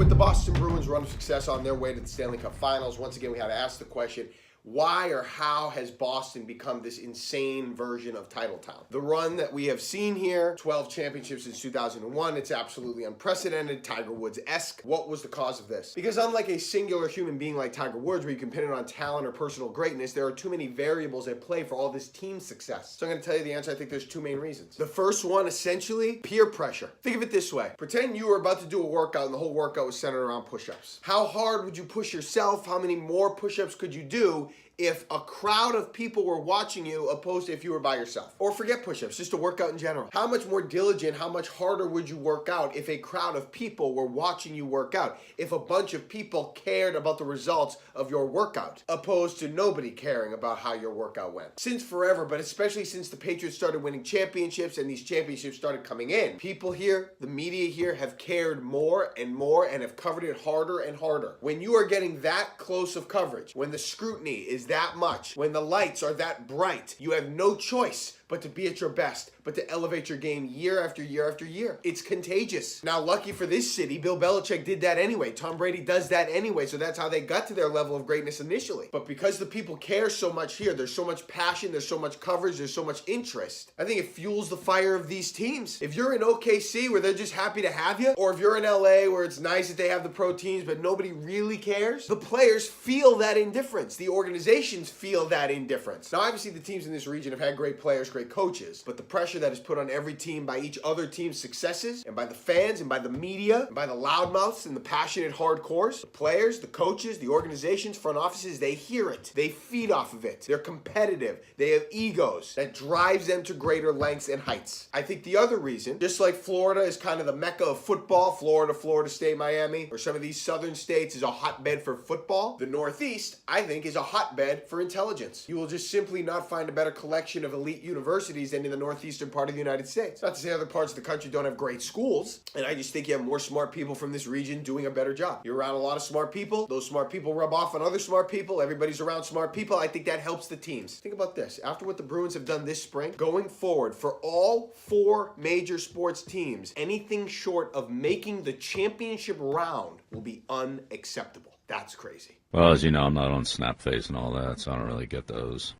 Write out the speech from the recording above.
With the Boston Bruins' run of success on their way to the Stanley Cup Finals, once again we had to ask the question, why or how has Boston become this insane version of Titletown? The run that we have seen here, 12 championships since 2001, it's absolutely unprecedented, Tiger Woods-esque. What was the cause of this? Because unlike a singular human being like Tiger Woods, where you can pin it on talent or personal greatness, there are too many variables at play for all this team success. So I'm going to tell you the answer. I think there's two main reasons. The first one, essentially, peer pressure. Think of it this way. Pretend you were about to do a workout and the whole workout was centered around push-ups. How hard would you push yourself? How many more push-ups could you do if a crowd of people were watching you opposed to if you were by yourself? Or forget push-ups, just a workout in general. How much more diligent, how much harder would you work out if a crowd of people were watching you work out? If a bunch of people cared about the results of your workout, opposed to nobody caring about how your workout went. Since forever, but especially since the Patriots started winning championships and these championships started coming in, people here, the media here, have cared more and have covered it harder and harder. When you are getting that close of coverage, when the scrutiny is that much, when the lights are that bright, you have no choice but to be at your best, but to elevate your game year after year after year. It's contagious. Now, lucky for this city, Bill Belichick did that anyway. Tom Brady does that anyway, so that's how they got to their level of greatness initially. But because the people care so much here, there's so much passion, there's so much coverage, there's so much interest, I think it fuels the fire of these teams. If you're in OKC where they're just happy to have you, or if you're in LA where it's nice that they have the pro teams but nobody really cares, the players feel that indifference. The organizations feel that indifference. Now, obviously the teams in this region have had great players, great coaches, but the pressure that is put on every team by each other team's successes, and by the fans, and by the media, and by the loudmouths and the passionate hardcores, the players, the coaches, the organizations, front offices, they hear it. They feed off of it. They're competitive. They have egos that drives them to greater lengths and heights. I think the other reason, just like Florida is kind of the mecca of football, Florida State, Miami, or some of these southern states is a hotbed for football, the Northeast, I think, is a hotbed for intelligence. You will just simply not find a better collection of elite universities than in the northeastern part of the United States. Not to say other parts of the country don't have great schools, and I just think you have more smart people from this region doing a better job. You're around a lot of smart people. Those smart people rub off on other smart people. Everybody's around smart people. I think that helps the teams. Think about this. After what the Bruins have done this spring, going forward for all four major sports teams, anything short of making the championship round will be unacceptable. That's crazy. Well, as you know, I'm not on Snapface and all that, so I don't really get those.